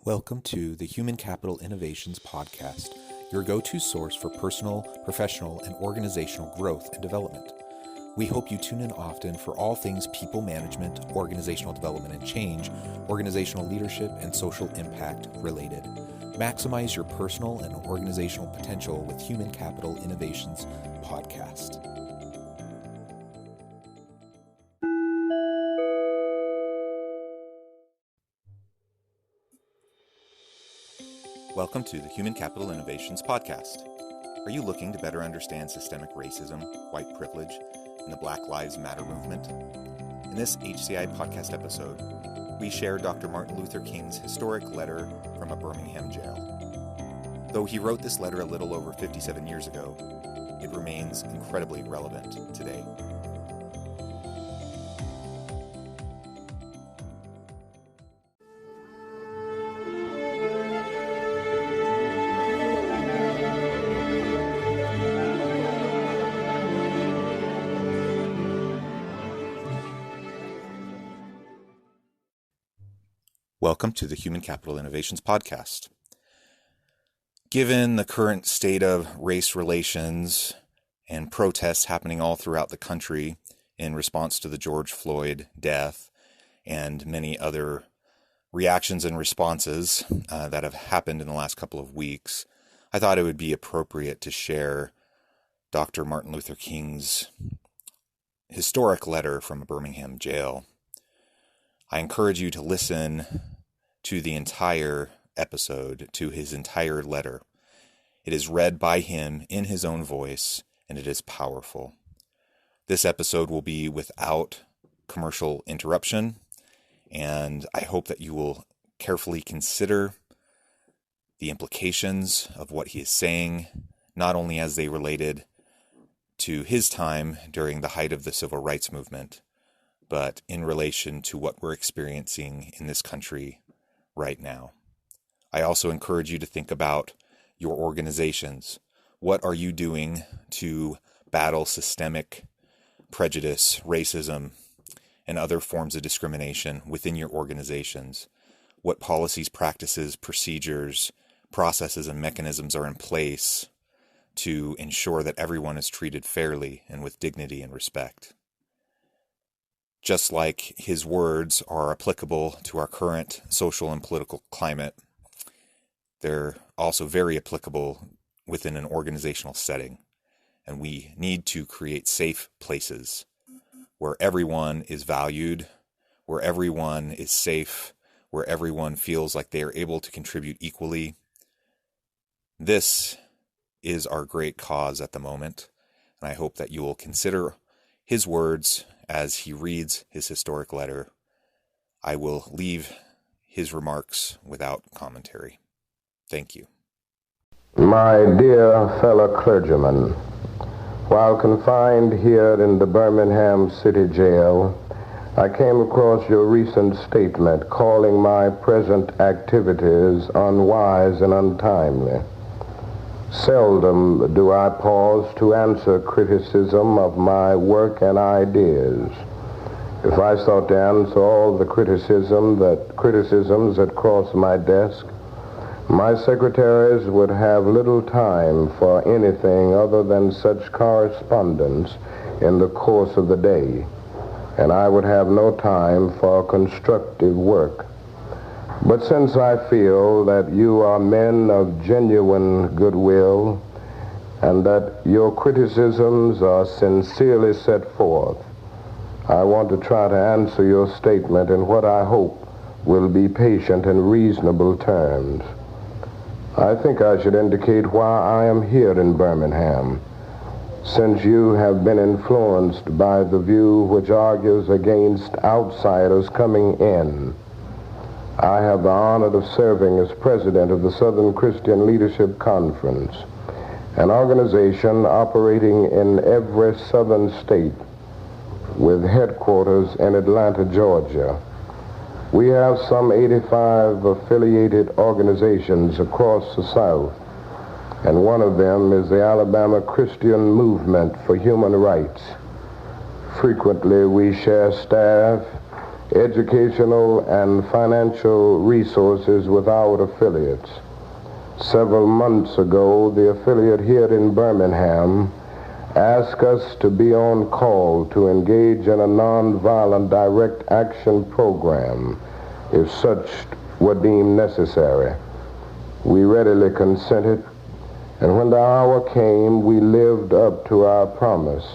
Welcome to the Human Capital Innovations Podcast, your go-to source for personal, professional, and organizational growth and development. We hope you tune in often for all things people management, organizational development and change, organizational leadership, and social impact related. Maximize your personal and organizational potential with Human Capital Innovations Podcast. Welcome to the Human Capital Innovations Podcast. Are you looking to better understand systemic racism, white privilege, and the Black Lives Matter movement? In this HCI podcast episode, we share Dr. Martin Luther King's historic letter from a Birmingham jail. Though he wrote this letter a little over 57 years ago, it remains incredibly relevant today. Welcome to the Human Capital Innovations Podcast. Given the current state of race relations and protests happening all throughout the country in response to the George Floyd death and many other reactions and responses that have happened in the last couple of weeks, I thought it would be appropriate to share Dr. Martin Luther King's historic letter from a Birmingham jail. I encourage you to listen to the entire episode, to his entire letter. It is read by him in his own voice, and it is powerful. This episode will be without commercial interruption, and I hope that you will carefully consider the implications of what he is saying, not only as they related to his time during the height of the civil rights movement, but in relation to what we're experiencing in this country right now. I also encourage you to think about your organizations. What are you doing to battle systemic prejudice, racism, and other forms of discrimination within your organizations? What policies, practices, procedures, processes, and mechanisms are in place to ensure that everyone is treated fairly and with dignity and respect? Just like his words are applicable to our current social and political climate, they're also very applicable within an organizational setting. And we need to create safe places where everyone is valued, where everyone is safe, where everyone feels like they are able to contribute equally. This is our great cause at the moment, and I hope that you will consider his words as he reads his historic letter. I will leave his remarks without commentary. Thank you. My dear fellow clergymen, while confined here in the Birmingham City Jail, I came across your recent statement calling my present activities unwise and untimely. Seldom do I pause to answer criticism of my work and ideas. If I sought to answer all the criticisms that cross my desk, my secretaries would have little time for anything other than such correspondence in the course of the day, and I would have no time for constructive work. But since I feel that you are men of genuine goodwill and that your criticisms are sincerely set forth, I want to try to answer your statement in what I hope will be patient and reasonable terms. I think I should indicate why I am here in Birmingham, since you have been influenced by the view which argues against outsiders coming in. I have the honor of serving as president of the Southern Christian Leadership Conference, an organization operating in every southern state with headquarters in Atlanta, Georgia. We have some 85 affiliated organizations across the South, and one of them is the Alabama Christian Movement for Human Rights. Frequently we share staff educational and financial resources without affiliates. Several months ago, the affiliate here in Birmingham asked us to be on call to engage in a nonviolent direct action program if such were deemed necessary. We readily consented, and when the hour came, we lived up to our promise.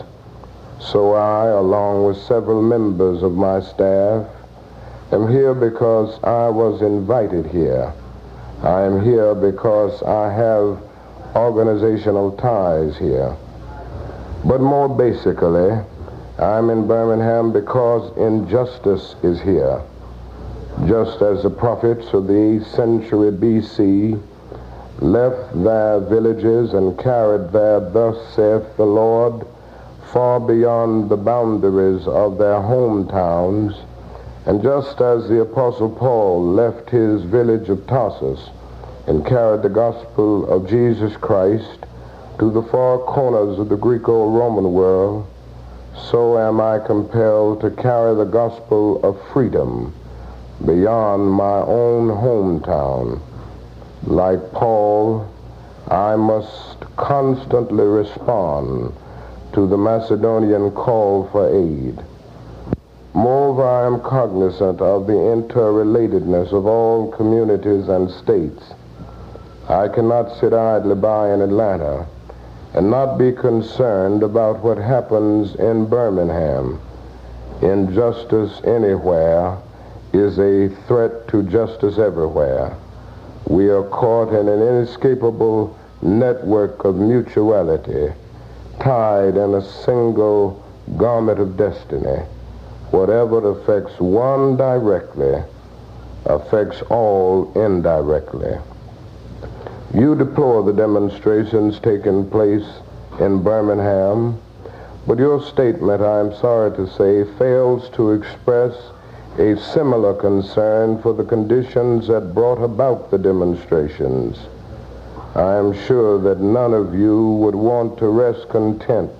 So I, along with several members of my staff, am here because I was invited here. I am here because I have organizational ties here. But more basically, I'm in Birmingham because injustice is here. Just as the prophets of the 8th century B.C. left their villages and carried their "Thus saith the Lord" far beyond the boundaries of their hometowns, and just as the Apostle Paul left his village of Tarsus and carried the gospel of Jesus Christ to the far corners of the Greco-Roman world, so am I compelled to carry the gospel of freedom beyond my own hometown. Like Paul, I must constantly respond to the Macedonian call for aid. Moreover, I am cognizant of the interrelatedness of all communities and states. I cannot sit idly by in Atlanta and not be concerned about what happens in Birmingham. Injustice anywhere is a threat to justice everywhere. We are caught in an inescapable network of mutuality, tied in a single garment of destiny. Whatever affects one directly affects all indirectly. You deplore the demonstrations taking place in Birmingham, but your statement, I am sorry to say, fails to express a similar concern for the conditions that brought about the demonstrations. I am sure that none of you would want to rest content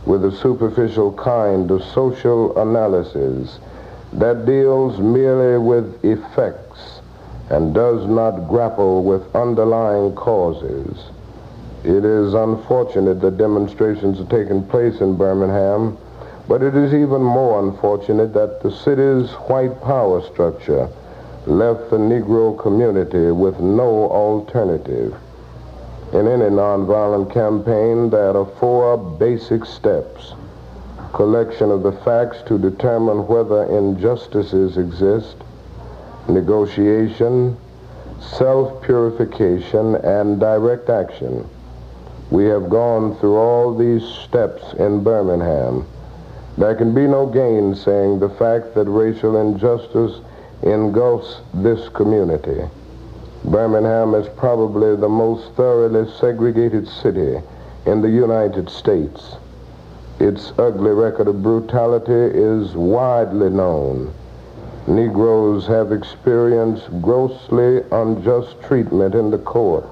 with a superficial kind of social analysis that deals merely with effects and does not grapple with underlying causes. It is unfortunate that demonstrations are taking place in Birmingham, but it is even more unfortunate that the city's white power structure left the Negro community with no alternative. In any nonviolent campaign, there are 4 basic steps: collection of the facts to determine whether injustices exist, negotiation, self-purification, and direct action. We have gone through all these steps in Birmingham. There can be no gainsaying the fact that racial injustice engulfs this community. Birmingham is probably the most thoroughly segregated city in the United States. Its ugly record of brutality is widely known. Negroes have experienced grossly unjust treatment in the court.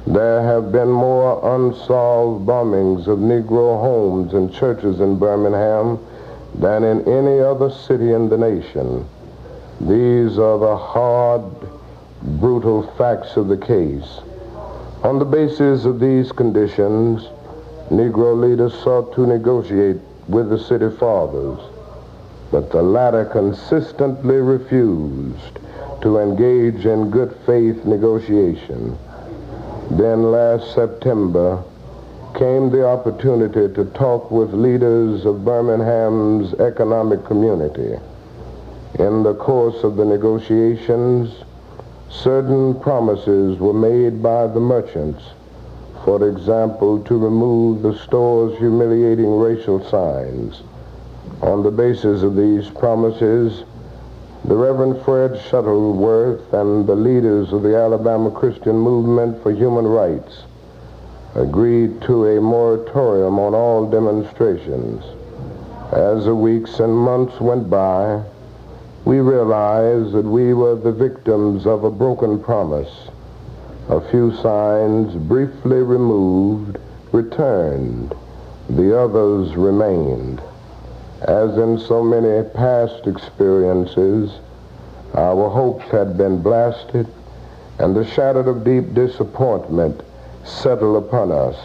There have been more unsolved bombings of Negro homes and churches in Birmingham than in any other city in the nation. These are the hard, brutal facts of the case. On the basis of these conditions, Negro leaders sought to negotiate with the city fathers, but the latter consistently refused to engage in good faith negotiation. Then last September came the opportunity to talk with leaders of Birmingham's economic community. In the course of the negotiations, certain promises were made by the merchants, for example, to remove the store's humiliating racial signs. On the basis of these promises, the Reverend Fred Shuttleworth and the leaders of the Alabama Christian Movement for Human Rights agreed to a moratorium on all demonstrations. As the weeks and months went by, we realized that we were the victims of a broken promise. A few signs, briefly removed, returned. The others remained. As in so many past experiences, our hopes had been blasted, and the shadow of deep disappointment settled upon us.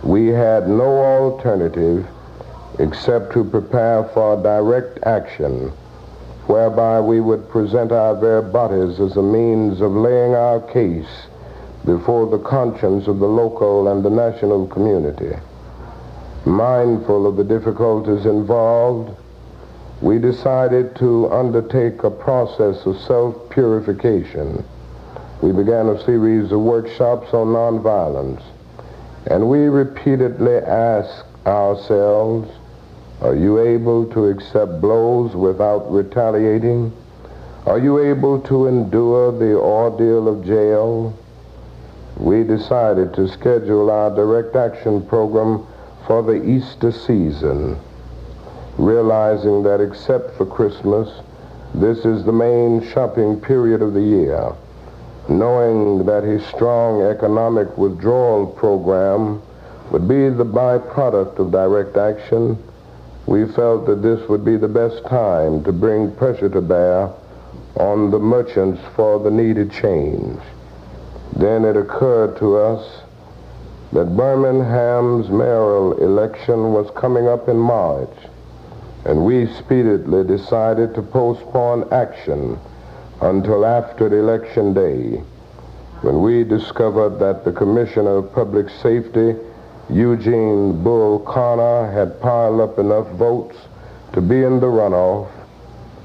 We had no alternative except to prepare for direct action, whereby we would present our very bodies as a means of laying our case before the conscience of the local and the national community. Mindful of the difficulties involved, we decided to undertake a process of self-purification. We began a series of workshops on nonviolence, and we repeatedly asked ourselves, are you able to accept blows without retaliating? Are you able to endure the ordeal of jail? We decided to schedule our direct action program for the Easter season, realizing that except for Christmas, this is the main shopping period of the year. Knowing that a strong economic withdrawal program would be the byproduct of direct action, we felt that this would be the best time to bring pressure to bear on the merchants for the needed change. Then it occurred to us that Birmingham's mayoral election was coming up in March, and we speedily decided to postpone action until after the election day, when we discovered that the Commissioner of Public Safety, Eugene Bull Connor, had piled up enough votes to be in the runoff.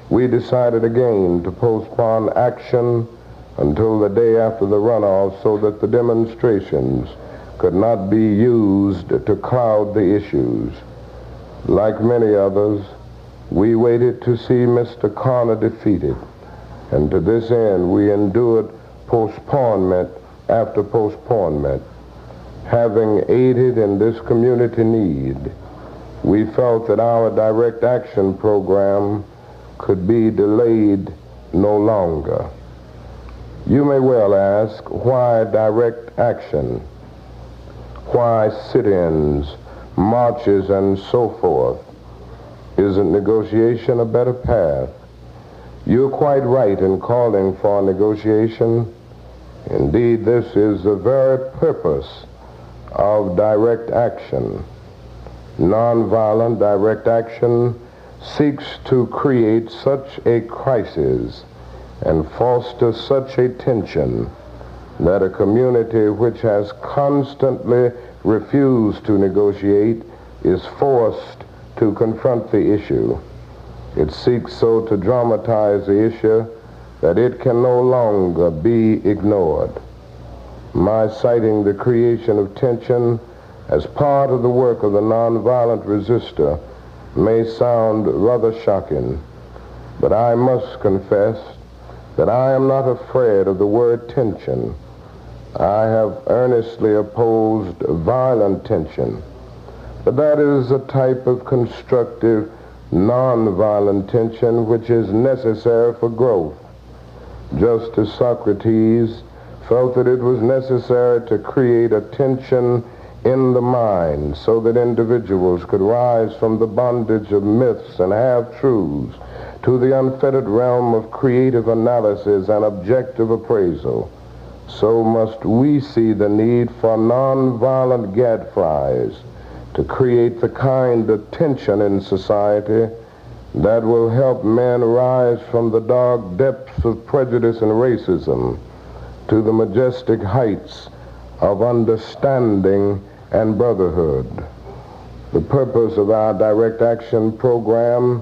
We decided again to postpone action until the day after the runoff so that the demonstrations could not be used to cloud the issues. Like many others, we waited to see Mr. Connor defeated, and to this end we endured postponement after postponement. Having aided in this community need, we felt that our direct action program could be delayed no longer. You may well ask, why direct action? Why sit-ins, marches, and so forth? Isn't negotiation a better path? You're quite right in calling for negotiation. Indeed, this is the very purpose of direct action. Nonviolent direct action seeks to create such a crisis and foster such a tension that a community which has constantly refused to negotiate is forced to confront the issue. It seeks so to dramatize the issue that it can no longer be ignored. My citing the creation of tension as part of the work of the nonviolent resistor may sound rather shocking, but I must confess that I am not afraid of the word tension. I have earnestly opposed violent tension, but that is a type of constructive, nonviolent tension which is necessary for growth. Just as Socrates felt that it was necessary to create a tension in the mind so that individuals could rise from the bondage of myths and half-truths to the unfettered realm of creative analysis and objective appraisal, so must we see the need for nonviolent gadflies to create the kind of tension in society that will help men rise from the dark depths of prejudice and racism to the majestic heights of understanding and brotherhood. The purpose of our direct action program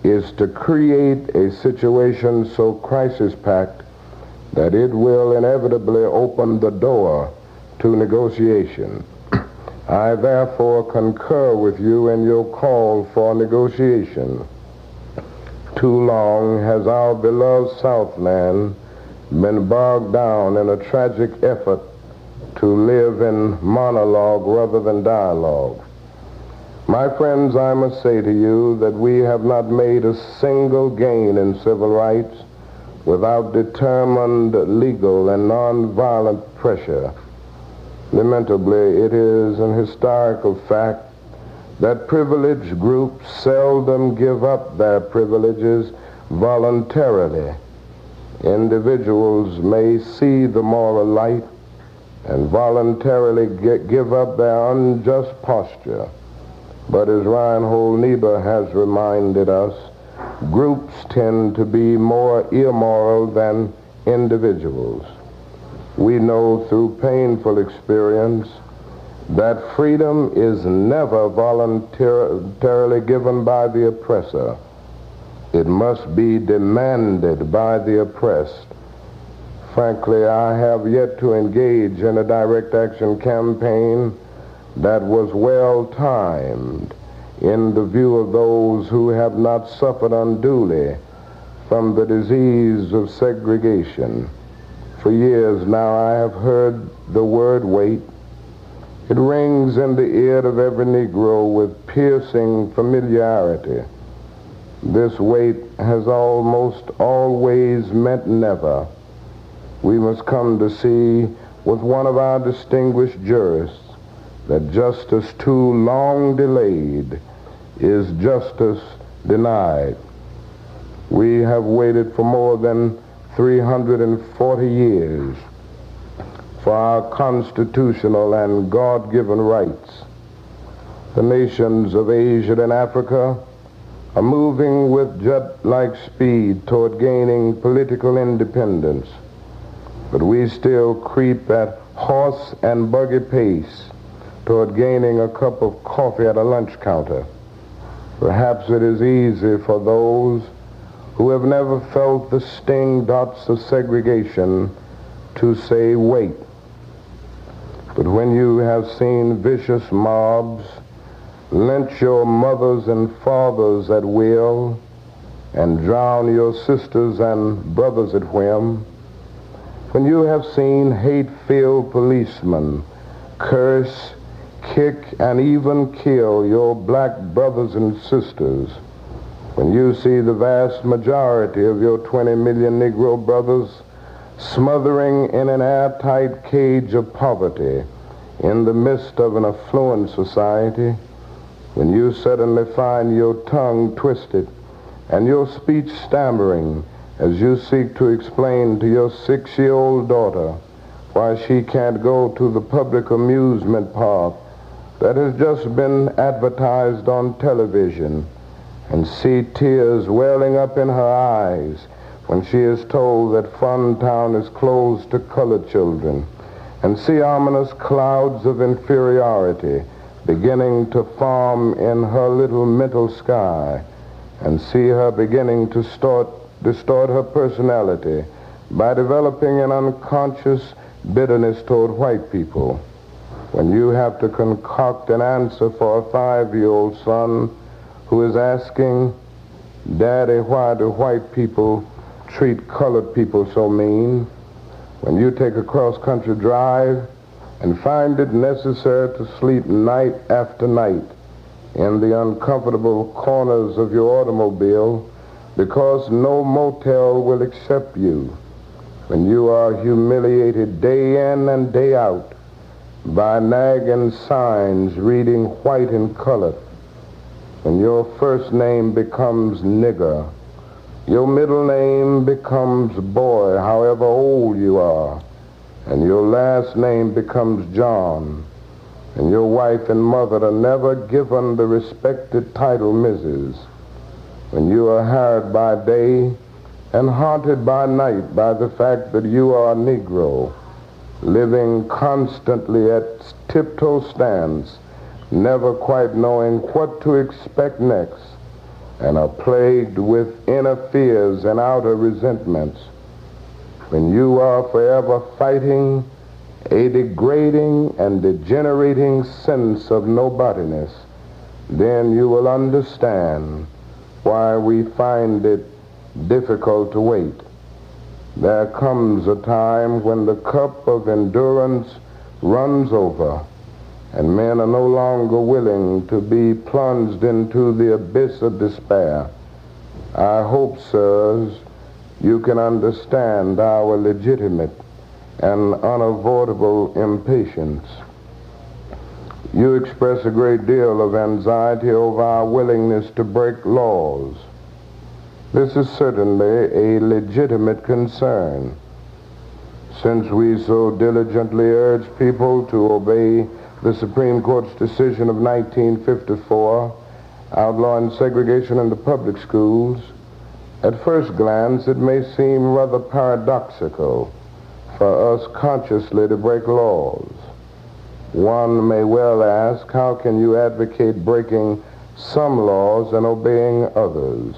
is to create a situation so crisis-packed that it will inevitably open the door to negotiation. I therefore concur with you in your call for negotiation. Too long has our beloved Southland been bogged down in a tragic effort to live in monologue rather than dialogue. My friends, I must say to you that we have not made a single gain in civil rights without determined legal and nonviolent pressure. Lamentably, it is an historical fact that privileged groups seldom give up their privileges voluntarily. Individuals may see the moral light and voluntarily give up their unjust posture. But as Reinhold Niebuhr has reminded us, groups tend to be more immoral than individuals. We know through painful experience that freedom is never voluntarily given by the oppressor. It must be demanded by the oppressed. Frankly, I have yet to engage in a direct action campaign that was well timed in the view of those who have not suffered unduly from the disease of segregation. For years now I have heard the word wait. It rings in the ear of every Negro with piercing familiarity. This wait has almost always meant never. We must come to see with one of our distinguished jurists that justice too long delayed is justice denied. We have waited for more than 340 years for our constitutional and God-given rights. The nations of Asia and Africa are moving with jet-like speed toward gaining political independence, but we still creep at horse and buggy pace toward gaining a cup of coffee at a lunch counter. Perhaps it is easy for those who have never felt the sting dots of segregation to say wait. But when you have seen vicious mobs lynch your mothers and fathers at will and drown your sisters and brothers at whim, when you have seen hate-filled policemen curse, kick, and even kill your black brothers and sisters, when you see the vast majority of your 20 million Negro brothers smothering in an airtight cage of poverty in the midst of an affluent society, when you suddenly find your tongue twisted and your speech stammering as you seek to explain to your 6-year-old daughter why she can't go to the public amusement park that has just been advertised on television, and see tears welling up in her eyes when she is told that Funtown is closed to colored children, and see ominous clouds of inferiority beginning to form in her little mental sky, and see her beginning to distort her personality by developing an unconscious bitterness toward white people. When you have to concoct an answer for a 5-year-old son who is asking, "Daddy, why do white people treat colored people so mean?" When you take a cross-country drive and find it necessary to sleep night after night in the uncomfortable corners of your automobile because no motel will accept you, when you are humiliated day in and day out by nagging signs reading white and colored, when your first name becomes nigger, your middle name becomes boy, however old you are, and your last name becomes John, and your wife and mother are never given the respected title Mrs., when you are harried by day and haunted by night by the fact that you are a Negro, living constantly at tiptoe stands, never quite knowing what to expect next, and are plagued with inner fears and outer resentments, when you are forever fighting a degrading and degenerating sense of nobodiness, then you will understand why we find it difficult to wait. There comes a time when the cup of endurance runs over, and men are no longer willing to be plunged into the abyss of despair. I hope, sirs, you can understand our legitimate and unavoidable impatience. You express a great deal of anxiety over our willingness to break laws. This is certainly a legitimate concern, since we so diligently urge people to obey the Supreme Court's decision of 1954 outlawing segregation in the public schools. At first glance, it may seem rather paradoxical for us consciously to break laws. One may well ask, how can you advocate breaking some laws and obeying others?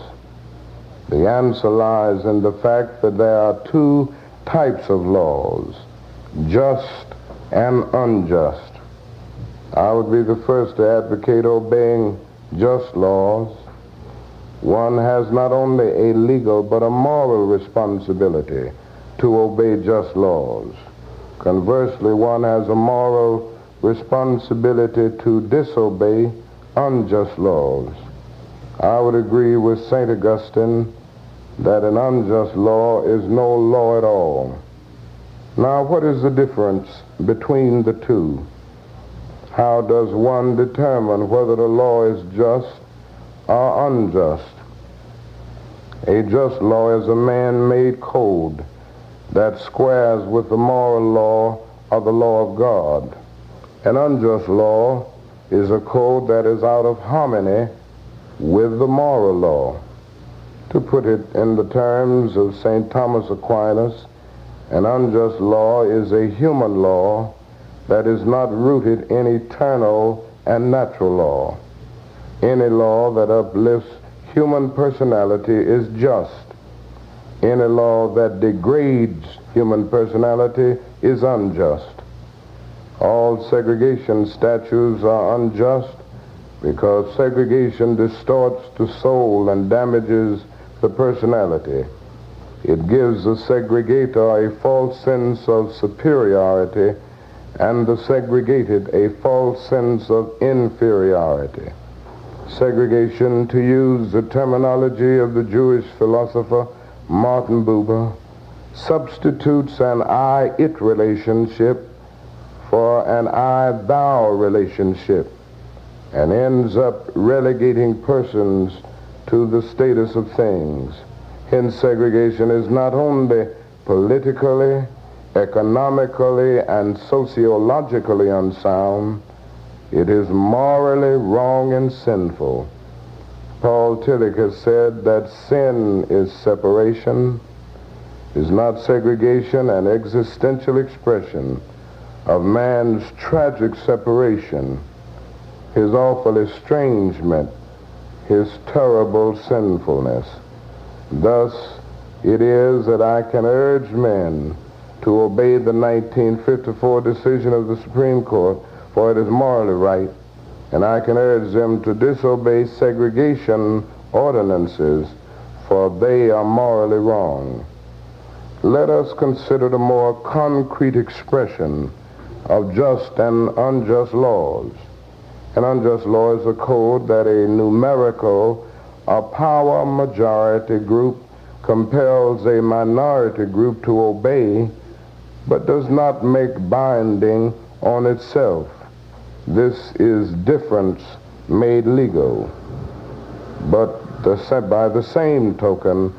The answer lies in the fact that there are two types of laws, just and unjust. I would be the first to advocate obeying just laws. One has not only a legal but a moral responsibility to obey just laws. Conversely, one has a moral responsibility to disobey unjust laws. I would agree with St. Augustine that an unjust law is no law at all. Now, what is the difference between the two? How does one determine whether the law is just or unjust? A just law is a man-made code that squares with the moral law of the law of God. An unjust law is a code that is out of harmony with the moral law. To put it in the terms of St. Thomas Aquinas, an unjust law is a human law that is not rooted in eternal and natural law. Any law that uplifts human personality is just. Any law that degrades human personality is unjust. All segregation statutes are unjust because segregation distorts the soul and damages the personality. It gives the segregator a false sense of superiority and the segregated a false sense of inferiority. Segregation, to use the terminology of the Jewish philosopher Martin Buber, substitutes an I-it relationship for an I-thou relationship and ends up relegating persons to the status of things. Hence, segregation is not only politically, economically, and sociologically unsound, it is morally wrong and sinful. Paul Tillich has said that sin is separation, is not segregation, an existential expression of man's tragic separation, his awful estrangement, his terrible sinfulness. Thus, it is that I can urge men to obey the 1954 decision of the Supreme Court, for it is morally right, and I can urge them to disobey segregation ordinances, for they are morally wrong. Let us consider the more concrete expression of just and unjust laws. An unjust law is a code that a numerical or power majority group compels a minority group to obey, but does not make binding on itself. This is difference made legal. But by the same token,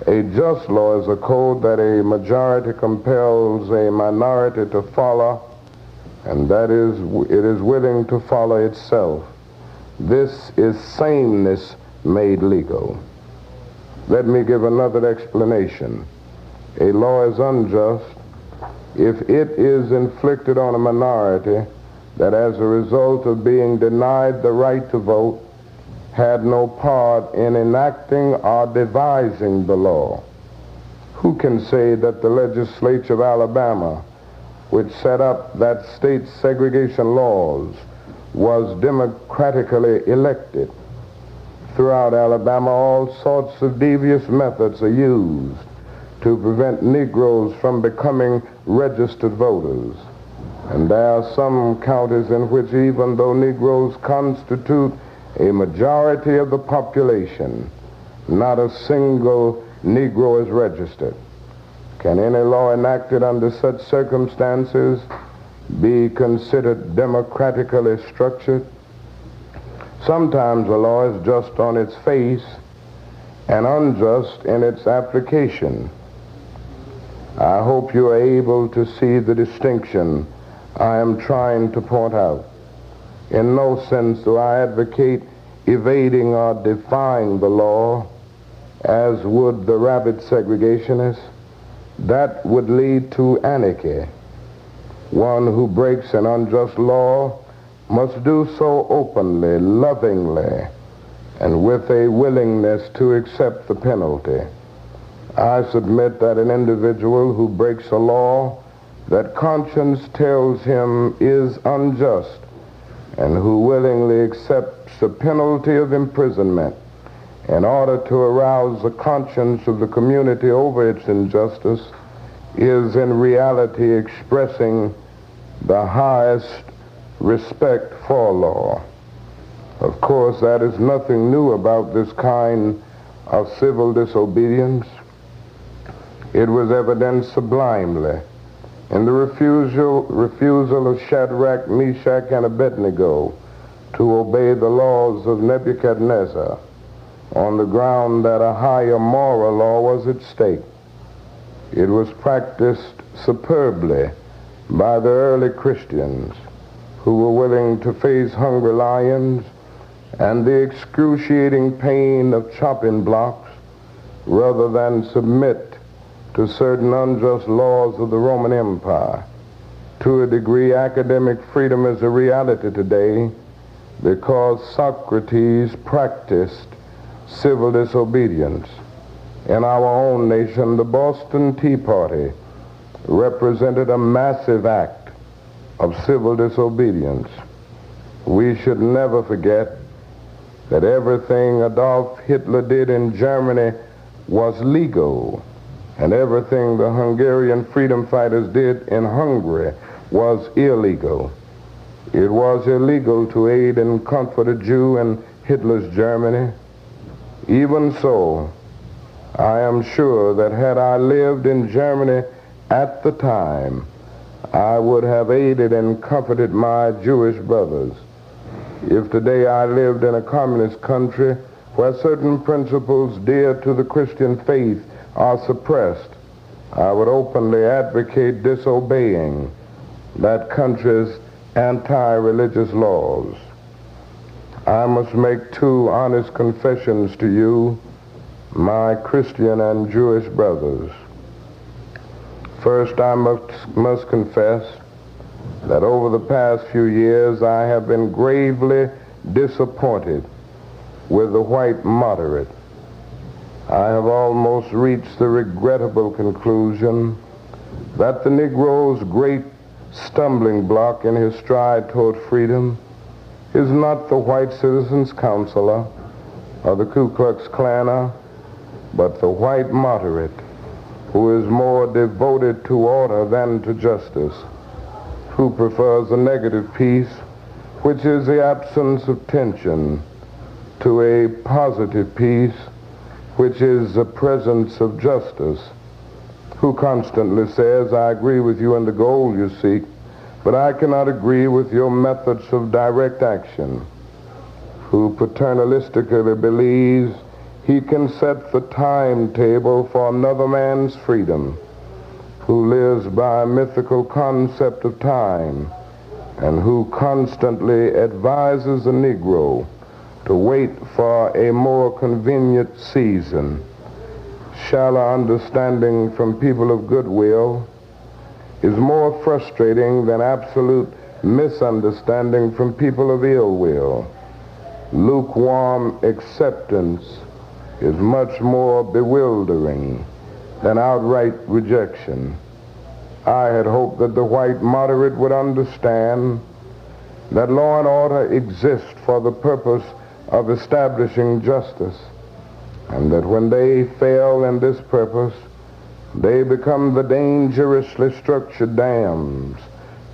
a just law is a code that a majority compels a minority to follow, and that is, it is willing to follow itself. This is sameness made legal. Let me give another explanation. A law is unjust if it is inflicted on a minority that as a result of being denied the right to vote had no part in enacting or devising the law. Who can say that the legislature of Alabama, which set up that state's segregation laws, was democratically elected? Throughout Alabama, all sorts of devious methods are used to prevent Negroes from becoming registered voters. And there are some counties in which, even though Negroes constitute a majority of the population, not a single Negro is registered. Can any law enacted under such circumstances be considered democratically structured. Sometimes a law is just on its face and unjust in its application. I hope you are able to see the distinction I am trying to point out. In no sense do I advocate evading or defying the law, as would the rabid segregationists. That would lead to anarchy. One who breaks an unjust law must do so openly, lovingly, and with a willingness to accept the penalty. I submit that an individual who breaks a law that conscience tells him is unjust and who willingly accepts the penalty of imprisonment in order to arouse the conscience of the community over its injustice is in reality expressing the highest respect for law. Of course, that is nothing new about this kind of civil disobedience. It was evidenced sublimely in the refusal of Shadrach, Meshach, and Abednego to obey the laws of Nebuchadnezzar on the ground that a higher moral law was at stake. It was practiced superbly by the early Christians who were willing to face hungry lions and the excruciating pain of chopping blocks rather than submit to certain unjust laws of the Roman Empire. To a degree, academic freedom is a reality today because Socrates practiced civil disobedience. In our own nation, the Boston Tea Party represented a massive act of civil disobedience. We should never forget that everything Adolf Hitler did in Germany was legal, and everything the Hungarian freedom fighters did in Hungary was illegal. It was illegal to aid and comfort a Jew in Hitler's Germany. Even so, I am sure that had I lived in Germany at the time, I would have aided and comforted my Jewish brothers. If today I lived in a communist country where certain principles dear to the Christian faith are suppressed, I would openly advocate disobeying that country's anti-religious laws. I must make two honest confessions to you, my Christian and Jewish brothers. First, I must confess that over the past few years I have been gravely disappointed with the white moderate. I have almost reached the regrettable conclusion that the Negro's great stumbling block in his stride toward freedom is not the white citizens' counselor or the Ku Klux Klaner, but the white moderate who is more devoted to order than to justice, who prefers a negative peace, which is the absence of tension, to a positive peace, which is the presence of justice, who constantly says, I agree with you in the goal you seek, but I cannot agree with your methods of direct action, who paternalistically believes he can set the timetable for another man's freedom, who lives by a mythical concept of time, and who constantly advises the Negro to wait for a more convenient season. Shallow understanding from people of goodwill is more frustrating than absolute misunderstanding from people of ill will. Lukewarm acceptance is much more bewildering than outright rejection. I had hoped that the white moderate would understand that law and order exist for the purpose of establishing justice, and that when they fail in this purpose, they become the dangerously structured dams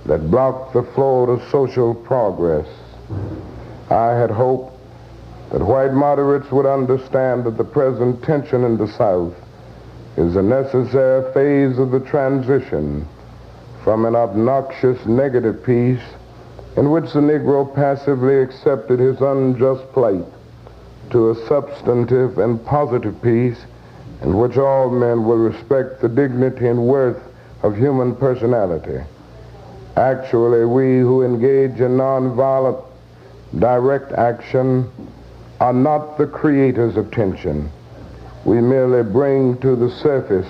that block the flow to social progress. I had hoped that white moderates would understand that the present tension in the South is a necessary phase of the transition from an obnoxious negative peace in which the Negro passively accepted his unjust plight to a substantive and positive peace in which all men will respect the dignity and worth of human personality. Actually, we who engage in nonviolent direct action are not the creators of tension. We merely bring to the surface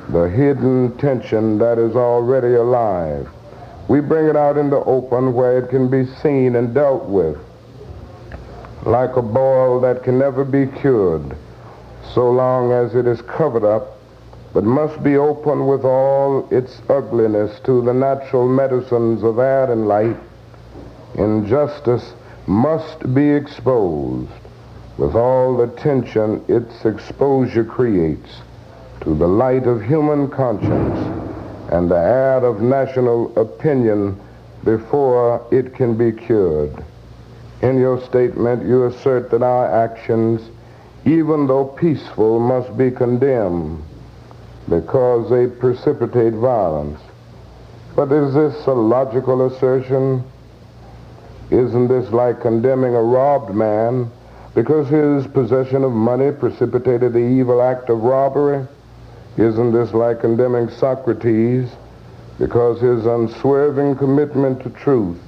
the hidden tension that is already alive. We bring it out in the open where it can be seen and dealt with, like a boil that can never be cured so long as it is covered up, but must be open with all its ugliness to the natural medicines of air and light. Injustice must be exposed with all the tension its exposure creates to the light of human conscience and the air of national opinion before it can be cured. In your statement, you assert that our actions, even though peaceful, must be condemned because they precipitate violence. But is this a logical assertion? Isn't this like condemning a robbed man because his possession of money precipitated the evil act of robbery? Isn't this like condemning Socrates because his unswerving commitment to truth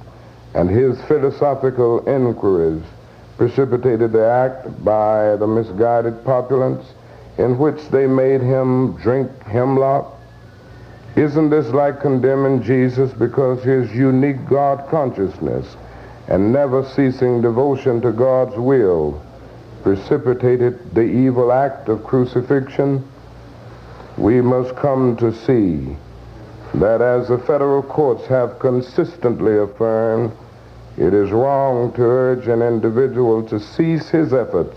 and his philosophical inquiries precipitated the act by the misguided populace in which they made him drink hemlock? Isn't this like condemning Jesus because his unique God consciousness and never ceasing devotion to God's will precipitated the evil act of crucifixion? We must come to see that, as the federal courts have consistently affirmed, it is wrong to urge an individual to cease his efforts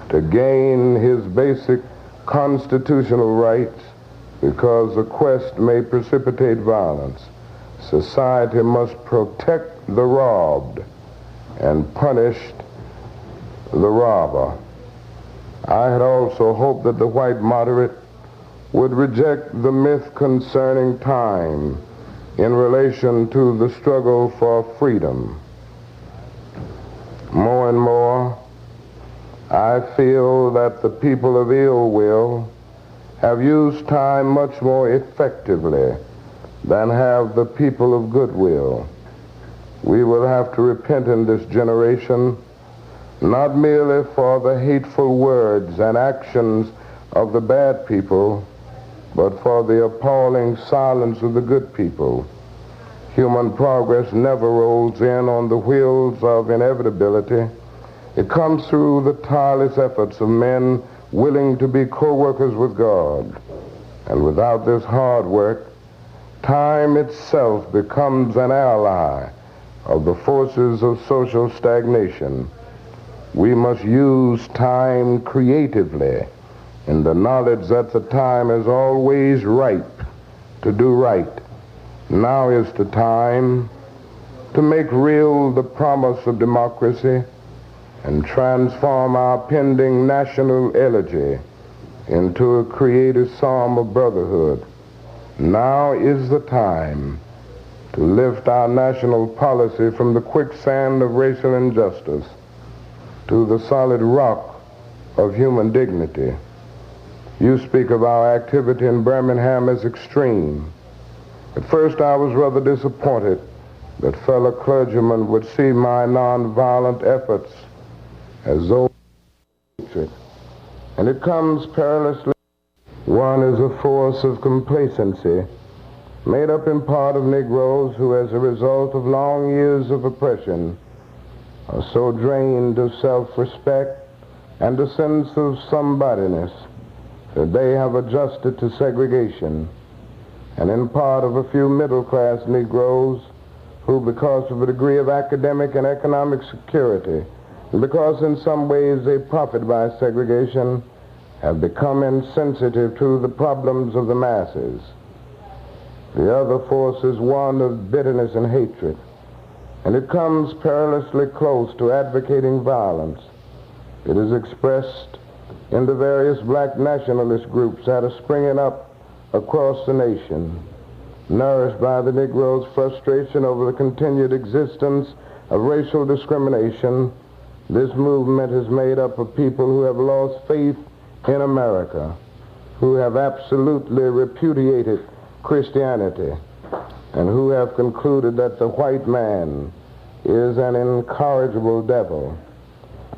to gain his basic constitutional rights because the quest may precipitate violence. Society must protect the robbed and punish the robber. I had also hoped that the white moderate would reject the myth concerning time in relation to the struggle for freedom. More and more, I feel that the people of ill will have used time much more effectively than have the people of goodwill. We will have to repent in this generation, not merely for the hateful words and actions of the bad people, but for the appalling silence of the good people. Human progress never rolls in on the wheels of inevitability. It comes through the tireless efforts of men willing to be co-workers with God. And without this hard work, time itself becomes an ally of the forces of social stagnation. We must use time creatively in the knowledge that the time is always ripe to do right. Now is the time to make real the promise of democracy and transform our pending national elegy into a creative psalm of brotherhood. Now is the time to lift our national policy from the quicksand of racial injustice to the solid rock of human dignity. You speak of our activity in Birmingham as extreme. At first I was rather disappointed that fellow clergymen would see my nonviolent efforts as though hatred. And it comes perilously. One is a force of complacency made up in part of Negroes who, as a result of long years of oppression, are so drained of self-respect and a sense of somebodyness that they have adjusted to segregation, and in part of a few middle-class Negroes who, because of a degree of academic and economic security, and because in some ways they profit by segregation, have become insensitive to the problems of the masses. The other force is one of bitterness and hatred, and it comes perilously close to advocating violence. It is expressed in the various black nationalist groups that are springing up across the nation. nourished by the Negro's frustration over the continued existence of racial discrimination, this movement is made up of people who have lost faith in America, who have absolutely repudiated Christianity, and who have concluded that the white man is an incorrigible devil.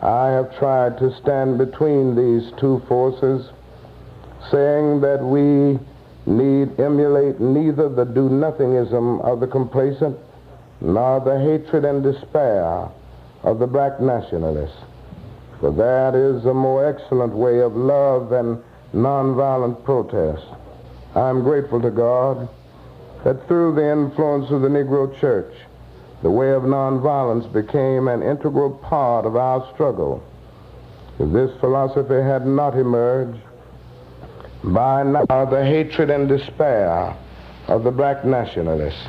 I have tried to stand between these two forces, saying that we need emulate neither the do-nothingism of the complacent nor the hatred and despair of the black nationalists. For that is a more excellent way of love than nonviolent protest. I am grateful to God that through the influence of the Negro Church, the way of nonviolence became an integral part of our struggle. If this philosophy had not emerged, by now the hatred and despair of the black nationalists.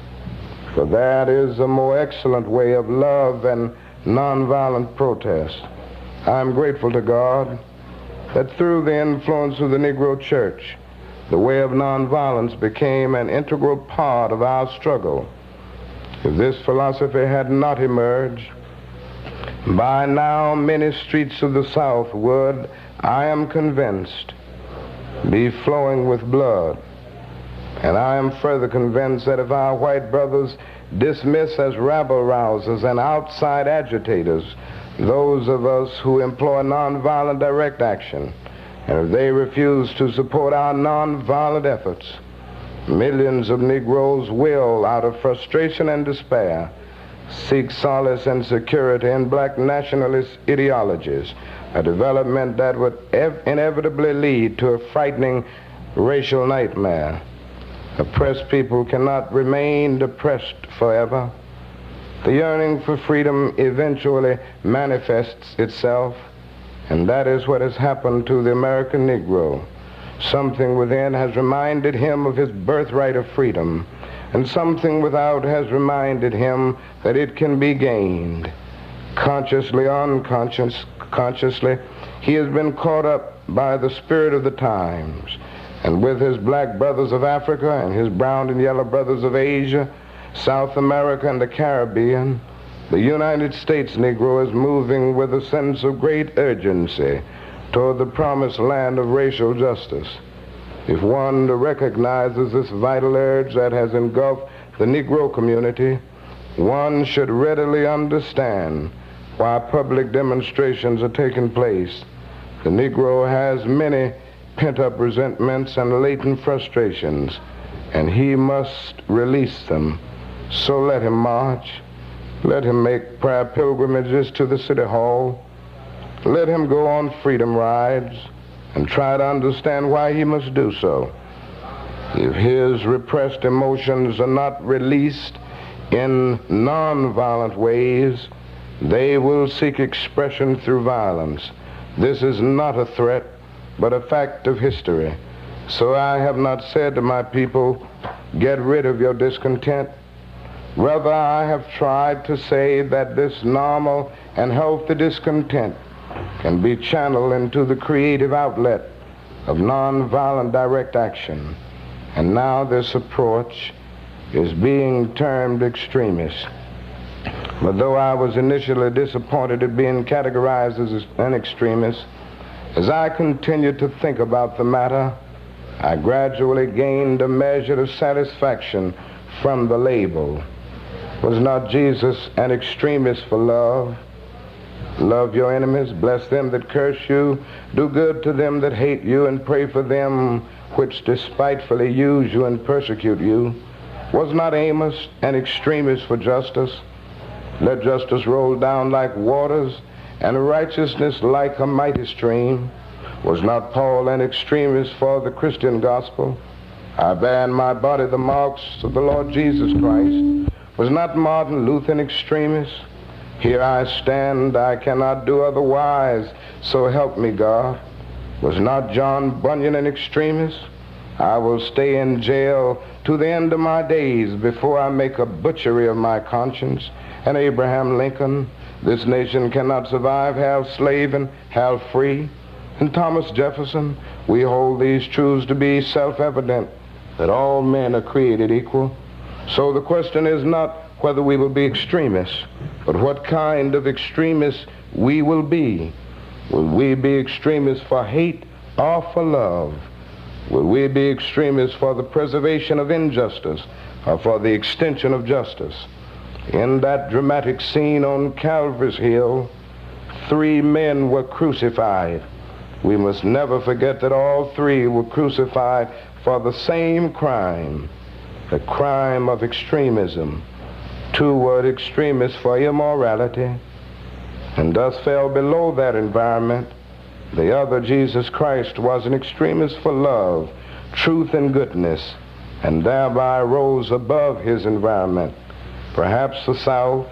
For that is a more excellent way of love than nonviolent protest. I am grateful to God that through the influence of the Negro Church, the way of nonviolence became an integral part of our struggle. If this philosophy had not emerged, by now many streets of the South would, I am convinced, be flowing with blood. And I am further convinced that if our white brothers dismiss as rabble-rousers and outside agitators those of us who employ nonviolent direct action, and if they refuse to support our nonviolent efforts, millions of Negroes will, out of frustration and despair, seek solace and security in black nationalist ideologies, a development that would inevitably lead to a frightening racial nightmare. Oppressed people cannot remain depressed forever. The yearning for freedom eventually manifests itself, and that is what has happened to the American Negro. Something within has reminded him of his birthright of freedom, and something without has reminded him that it can be gained. Consciously, unconsciously, he has been caught up by the spirit of the times, and with his black brothers of Africa and his brown and yellow brothers of Asia, South America, and the Caribbean, the United States Negro is moving with a sense of great urgency toward the promised land of racial justice. If one recognizes this vital urge that has engulfed the Negro community, one should readily understand why public demonstrations are taking place. The Negro has many pent-up resentments and latent frustrations, and he must release them. So let him march. Let him make prayer pilgrimages to the City Hall. Let him go on freedom rides and try to understand why he must do so. If his repressed emotions are not released in nonviolent ways, they will seek expression through violence. This is not a threat, but a fact of history. So I have not said to my people, get rid of your discontent. Rather, I have tried to say that this normal and healthy discontent can be channeled into the creative outlet of nonviolent direct action. And now this approach is being termed extremist. But though I was initially disappointed at being categorized as an extremist, as I continued to think about the matter, I gradually gained a measure of satisfaction from the label. Was not Jesus an extremist for love? Love your enemies, bless them that curse you, do good to them that hate you, and pray for them which despitefully use you and persecute you. Was not Amos an extremist for justice? Let justice roll down like waters, and righteousness like a mighty stream. Was not Paul an extremist for the Christian gospel? I bear in my body the marks of the Lord Jesus Christ. Was not Martin Luther an extremist? Here I stand, I cannot do otherwise, so help me God. Was not John Bunyan an extremist? I will stay in jail to the end of my days before I make a butchery of my conscience. And Abraham Lincoln, this nation cannot survive half slave and half free. And Thomas Jefferson, we hold these truths to be self-evident. that all men are created equal. So the question is not whether we will be extremists, but what kind of extremists we will be. Will we be extremists for hate or for love? Will we be extremists for the preservation of injustice or for the extension of justice? In that dramatic scene on Calvary's Hill, 3 men were crucified. We must never forget that all 3 were crucified for the same crime, the crime of extremism. 2 were extremists for immorality, and thus fell below that environment. The other, Jesus Christ, was an extremist for love, truth, and goodness, and thereby rose above his environment. Perhaps the South,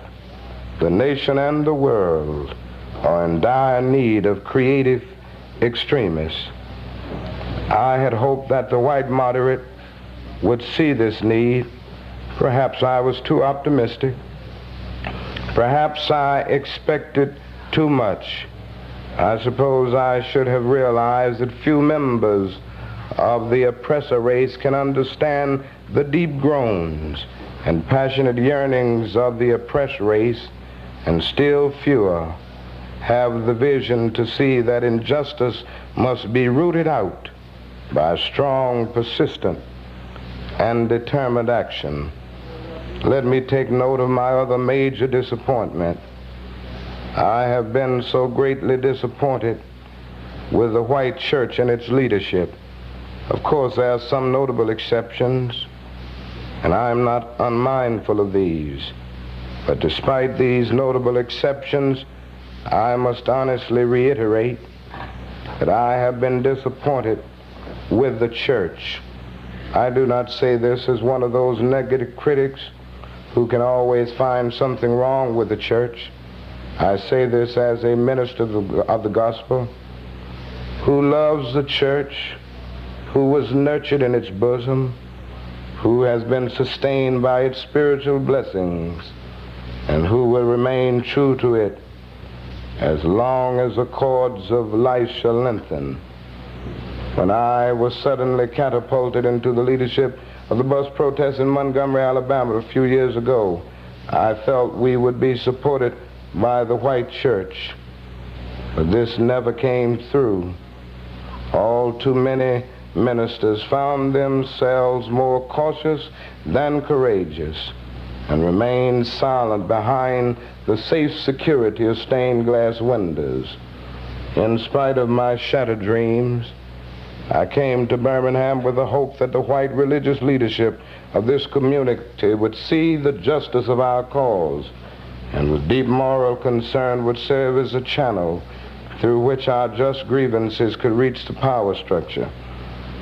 the nation, and the world are in dire need of creative extremists. I had hoped that the white moderate would see this need. Perhaps I was too optimistic. Perhaps I expected too much. I suppose I should have realized that few members of the oppressor race can understand the deep groans and passionate yearnings of the oppressed race, and still fewer have the vision to see that injustice must be rooted out by strong, persistent, and determined action. Let me take note of my other major disappointment. I have been so greatly disappointed with the white church and its leadership. Of course, there are some notable exceptions, and I am not unmindful of these. But despite these notable exceptions, I must honestly reiterate that I have been disappointed with the church. I do not say this as one of those negative critics who can always find something wrong with the church. I say this as a minister of the gospel who loves the church, who was nurtured in its bosom, who has been sustained by its spiritual blessings, and who will remain true to it as long as the cords of life shall lengthen. When I was suddenly catapulted into the leadership of the bus protest in Montgomery, Alabama a few years ago, I felt we would be supported by the white church. But this never came through. All too many ministers found themselves more cautious than courageous and remained silent behind the safe security of stained glass windows. In spite of my shattered dreams, I came to Birmingham with the hope that the white religious leadership of this community would see the justice of our cause and with deep moral concern would serve as a channel through which our just grievances could reach the power structure.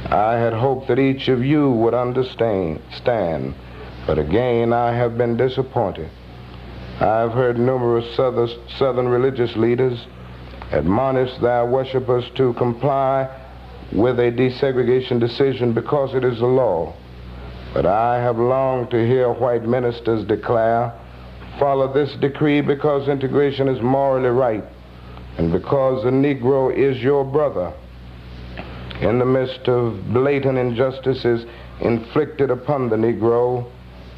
I had hoped that each of you would understand, but again I have been disappointed. I've heard numerous southern religious leaders admonish their worshipers to comply with a desegregation decision because it is the law. But I have longed to hear white ministers declare, follow this decree because integration is morally right and because the Negro is your brother. In the midst of blatant injustices inflicted upon the Negro,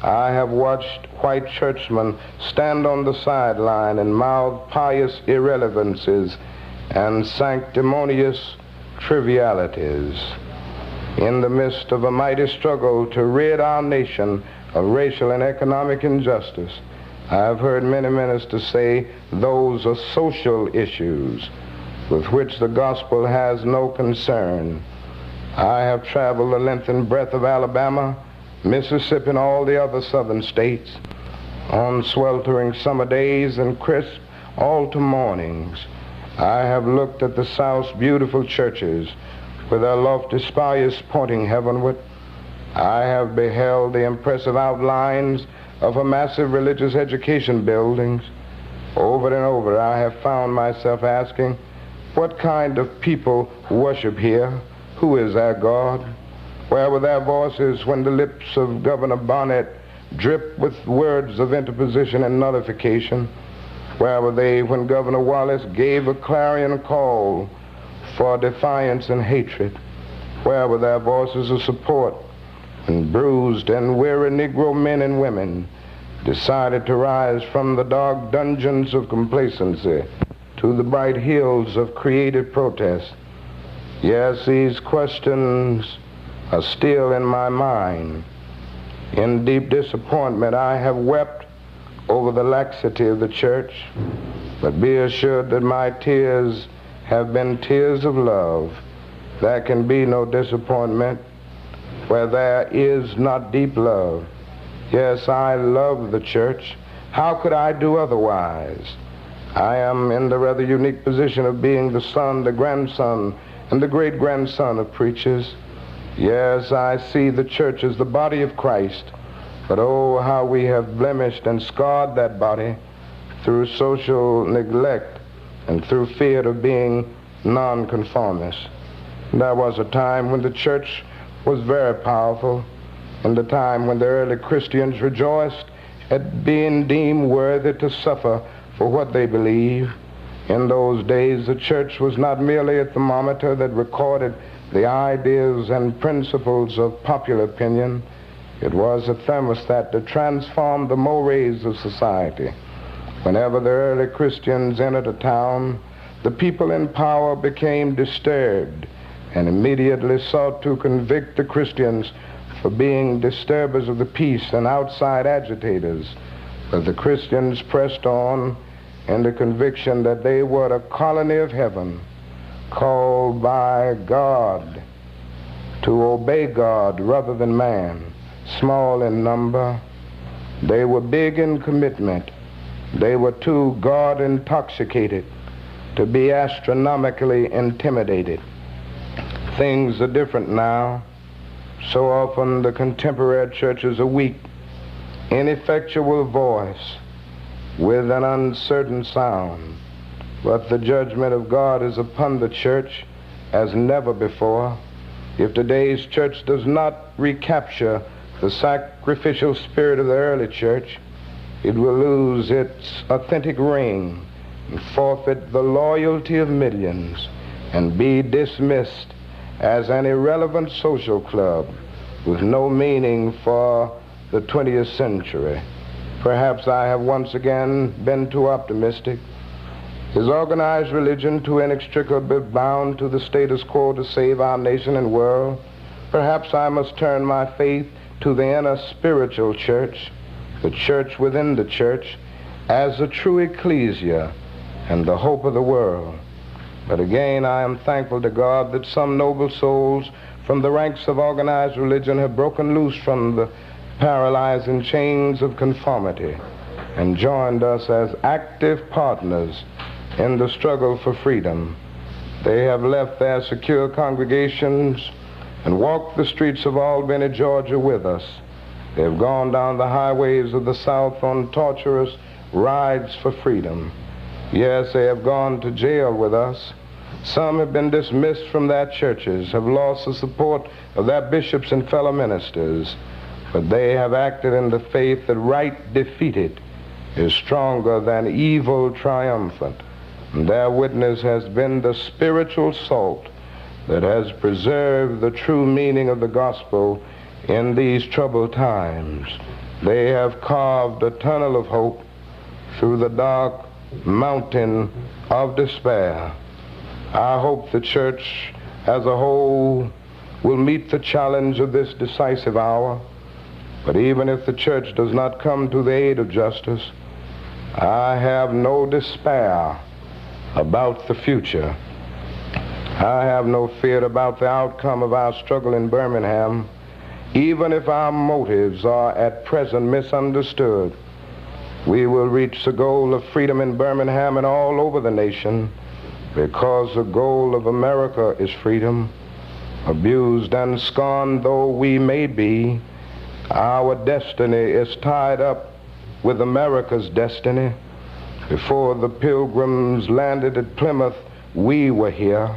I have watched white churchmen stand on the sideline and mouth pious irrelevances and sanctimonious trivialities. In the midst of a mighty struggle to rid our nation of racial and economic injustice, I have heard many ministers say those are social issues with which the gospel has no concern. I have traveled the length and breadth of Alabama, Mississippi, and all the other southern states on sweltering summer days and crisp autumn mornings. I have looked at the South's beautiful churches with their lofty spires pointing heavenward. I have beheld the impressive outlines of a massive religious education buildings. Over and over I have found myself asking, what kind of people worship here? Who is their God? Where were their voices when the lips of Governor Bonnet dripped with words of interposition and nullification? Where were they when Governor Wallace gave a clarion call for defiance and hatred? Where were their voices of support and bruised and weary Negro men and women decided to rise from the dark dungeons of complacency to the bright hills of creative protest. Yes, these questions are still in my mind. In deep disappointment, I have wept over the laxity of the church, but be assured that my tears have been tears of love. There can be no disappointment where there is not deep love. Yes, I love the church. How could I do otherwise? I am in the rather unique position of being the son, the grandson, and the great-grandson of preachers. Yes, I see the church as the body of Christ, but oh, how we have blemished and scarred that body through social neglect and through fear of being nonconformists. There was a time when the church was very powerful, and the time when the early Christians rejoiced at being deemed worthy to suffer for what they believe. In those days, the church was not merely a thermometer that recorded the ideas and principles of popular opinion. It was a thermostat that transformed the mores of society. Whenever the early Christians entered a town, the people in power became disturbed and immediately sought to convict the Christians for being disturbers of the peace and outside agitators. But the Christians pressed on in the conviction that they were a colony of heaven, called by God to obey God rather than man. Small in number, they were big in commitment. They were too God intoxicated to be astronomically intimidated. Things are different now. So often the contemporary church is a weak, ineffectual voice with an uncertain sound. But the judgment of God is upon the church as never before. If today's church does not recapture the sacrificial spirit of the early church, it will lose its authentic ring and forfeit the loyalty of millions and be dismissed as an irrelevant social club with no meaning for the 20th century. Perhaps I have once again been too optimistic. Is organized religion too inextricably bound to the status quo to save our nation and world? Perhaps I must turn my faith to the inner spiritual church, the church within the church, as the true ecclesia and the hope of the world. But again, I am thankful to God that some noble souls from the ranks of organized religion have broken loose from the paralyzing chains of conformity and joined us as active partners in the struggle for freedom. They have left their secure congregations and walked the streets of Albany, Georgia with us. They have gone down the highways of the South on torturous rides for freedom. Yes, they have gone to jail with us. Some have been dismissed from their churches, have lost the support of their bishops and fellow ministers, but they have acted in the faith that right defeated is stronger than evil triumphant. And their witness has been the spiritual salt that has preserved the true meaning of the gospel in these troubled times. They have carved a tunnel of hope through the dark mountain of despair. I hope the church as a whole will meet the challenge of this decisive hour. But even if the church does not come to the aid of justice, I have no despair about the future. I have no fear about the outcome of our struggle in Birmingham, even if our motives are at present misunderstood. We will reach the goal of freedom in Birmingham and all over the nation, because the goal of America is freedom. Abused and scorned though we may be, our destiny is tied up with America's destiny. Before the Pilgrims landed at Plymouth, we were here.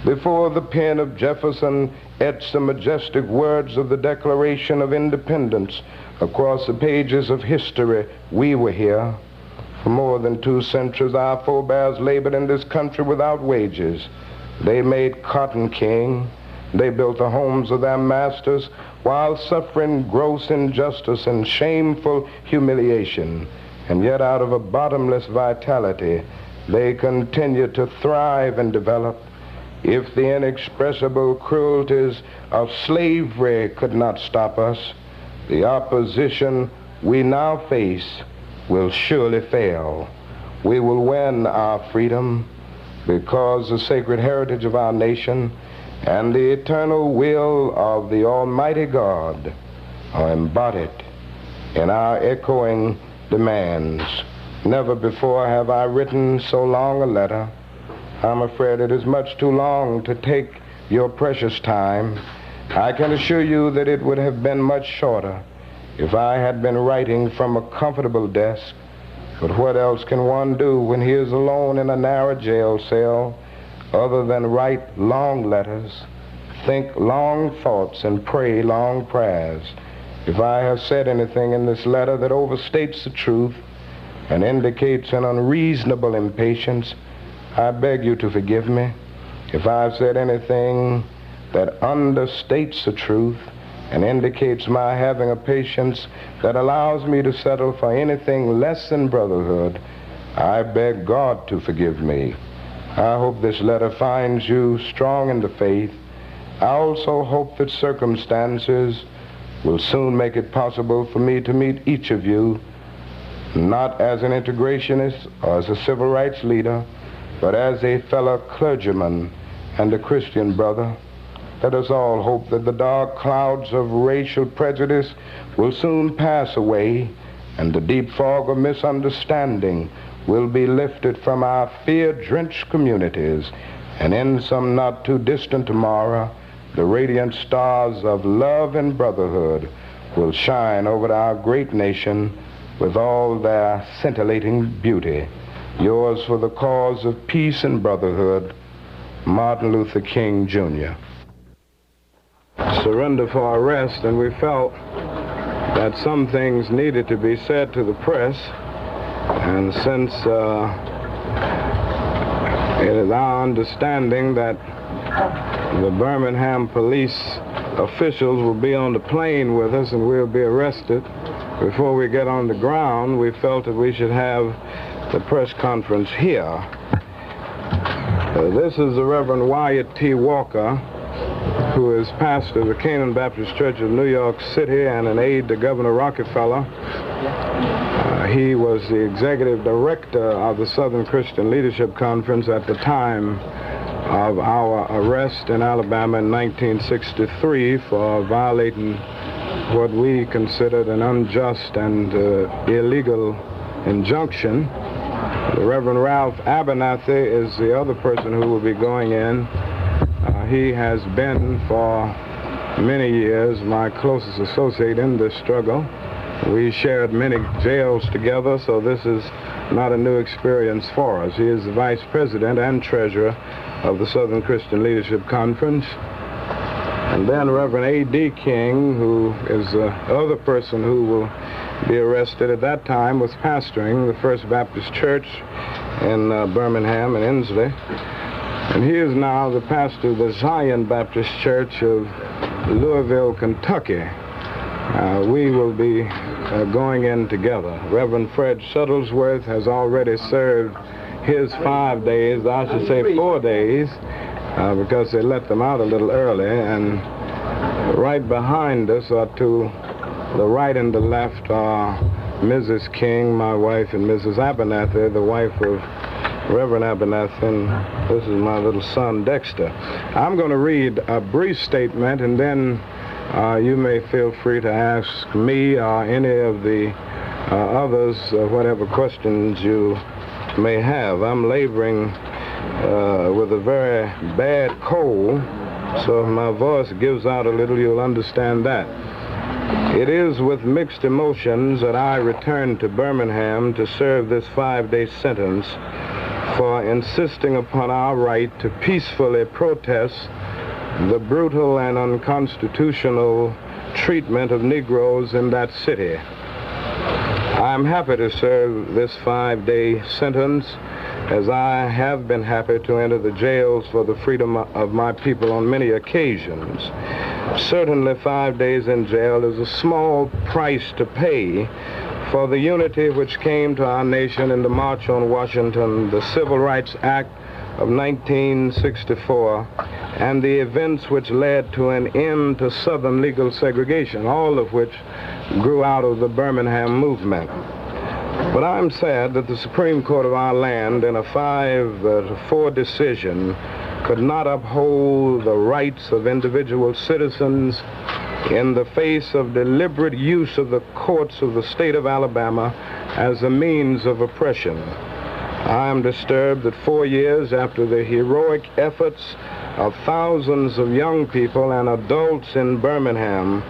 Before the pen of Jefferson etched the majestic words of the Declaration of Independence across the pages of history, we were here. For more than 2 centuries, our forebears labored in this country without wages. They made cotton king. They built the homes of their masters while suffering gross injustice and shameful humiliation. And yet out of a bottomless vitality, they continue to thrive and develop. If the inexpressible cruelties of slavery could not stop us, the opposition we now face will surely fail. We will win our freedom because the sacred heritage of our nation and the eternal will of the Almighty God are embodied in our echoing demands. Never before have I written so long a letter. I'm afraid it is much too long to take your precious time. I can assure you that it would have been much shorter if I had been writing from a comfortable desk. But what else can one do when he is alone in a narrow jail cell other than write long letters, think long thoughts, and pray long prayers? If I have said anything in this letter that overstates the truth and indicates an unreasonable impatience, I beg you to forgive me. If I have said anything that understates the truth and indicates my having a patience that allows me to settle for anything less than brotherhood, I beg God to forgive me. I hope this letter finds you strong in the faith. I also hope that circumstances will soon make it possible for me to meet each of you, not as an integrationist or as a civil rights leader, but as a fellow clergyman and a Christian brother. Let us all hope that the dark clouds of racial prejudice will soon pass away and the deep fog of misunderstanding will be lifted from our fear-drenched communities, and in some not too distant tomorrow, the radiant stars of love and brotherhood will shine over our great nation with all their scintillating beauty. Yours for the cause of peace and brotherhood, Martin Luther King, Jr. Surrender for arrest, and we felt that some things needed to be said to the press, and since it is our understanding that the Birmingham police officials will be on the plane with us and we'll be arrested before we get on the ground, we felt that we should have the press conference here. This is the Reverend Wyatt T. Walker, who is pastor of the Canaan Baptist Church of New York City and an aide to Governor Rockefeller. He was the executive director of the Southern Christian Leadership Conference at the time of our arrest in Alabama in 1963 for violating what we considered an unjust and illegal injunction. The Reverend Ralph Abernathy is the other person who will be going in. He has been for many years my closest associate in this struggle. We shared many jails together, so this is not a new experience for us. He is the vice president and treasurer of the Southern Christian Leadership Conference. And then Reverend A.D. King, who is the other person who will be arrested, at that time was pastoring the First Baptist Church in Birmingham and Inslee. And he is now the pastor of the Zion Baptist Church of Louisville, Kentucky. We will be going in together. Reverend Fred Shuttlesworth has already served his 5 days, I should say 4 days, because they let them out a little early. And right behind us, or to the right and the left, are Mrs. King, my wife, and Mrs. Abernathy, the wife of Reverend Abernathy, and this is my little son, Dexter. I'm going to read a brief statement, and then you may feel free to ask me or any of the others whatever questions you may have. I'm laboring with a very bad cold, so if my voice gives out a little, you'll understand that. It is with mixed emotions that I return to Birmingham to serve this 5-day sentence for insisting upon our right to peacefully protest the brutal and unconstitutional treatment of Negroes in that city. I am happy to serve this 5-day sentence as I have been happy to enter the jails for the freedom of my people on many occasions. Certainly 5 days in jail is a small price to pay for the unity which came to our nation in the March on Washington, the Civil Rights Act of 1964, and the events which led to an end to Southern legal segregation, all of which grew out of the Birmingham movement. But I'm sad that the Supreme Court of our land, in a 5-4 decision, could not uphold the rights of individual citizens in the face of deliberate use of the courts of the state of Alabama as a means of oppression. I am disturbed that 4 years after the heroic efforts of thousands of young people and adults in Birmingham,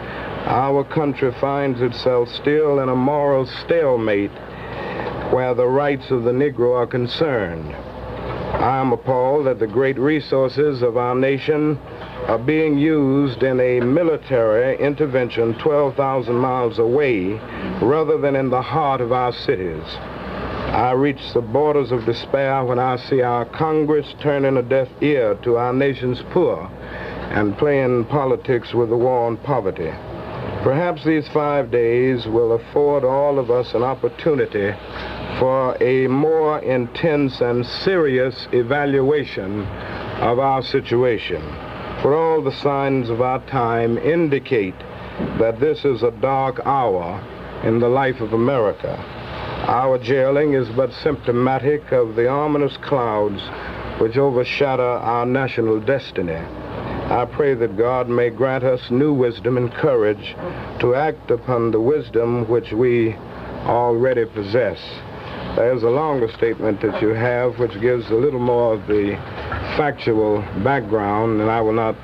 our country finds itself still in a moral stalemate where the rights of the Negro are concerned. I am appalled that the great resources of our nation are being used in a military intervention 12,000 miles away rather than in the heart of our cities. I reach the borders of despair when I see our Congress turning a deaf ear to our nation's poor and playing politics with the war on poverty. Perhaps these 5 days will afford all of us an opportunity for a more intense and serious evaluation of our situation. For all the signs of our time indicate that this is a dark hour in the life of America. Our jailing is but symptomatic of the ominous clouds which overshadow our national destiny. I pray that God may grant us new wisdom and courage to act upon the wisdom which we already possess. There's a longer statement that you have which gives a little more of the factual background, and I will not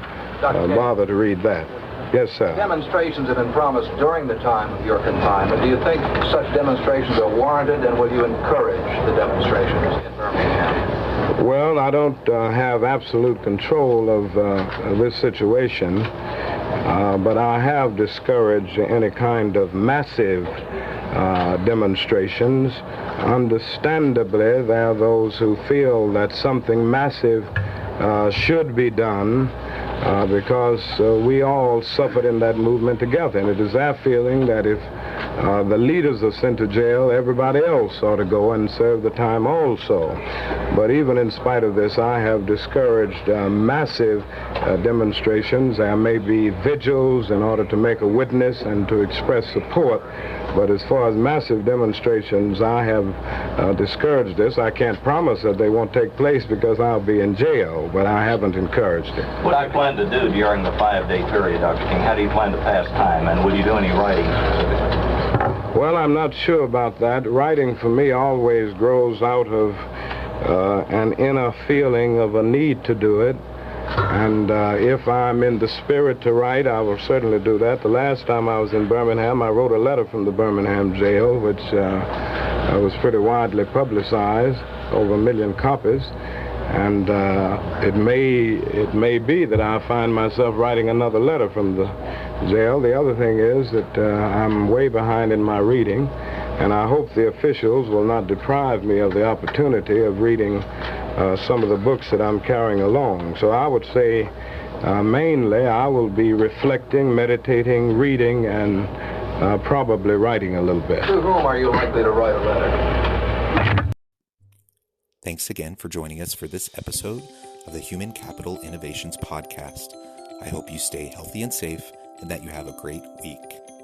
bother to read that. Yes, sir. Demonstrations have been promised during the time of your confinement. Do you think such demonstrations are warranted, and will you encourage the demonstrations in Birmingham? Well, I don't have absolute control of this situation, but I have discouraged any kind of massive demonstrations. Understandably, there are those who feel that something massive should be done because we all suffered in that movement together. And it is our feeling that if the leaders are sent to jail, everybody else ought to go and serve the time also. But even in spite of this, I have discouraged massive demonstrations. There may be vigils in order to make a witness and to express support. But as far as massive demonstrations, I have discouraged this. I can't promise that they won't take place because I'll be in jail, but I haven't encouraged it. What do you plan to do during the 5-day period, Dr. King? How do you plan to pass time, and will you do any writing specifically? Well, I'm not sure about that. Writing for me always grows out of an inner feeling of a need to do it. And if I'm in the spirit to write, I will certainly do that. The last time I was in Birmingham, I wrote a letter from the Birmingham jail, which was pretty widely publicized, over 1 million copies. And it may be that I'll find myself writing another letter from the jail. The other thing is that I'm way behind in my reading, and I hope the officials will not deprive me of the opportunity of reading some of the books that I'm carrying along. So I would say mainly I will be reflecting, meditating, reading, and probably writing a little bit. To whom are you likely to write a letter? Thanks again for joining us for this episode of the Human Capital Innovations Podcast. I hope you stay healthy and safe and that you have a great week.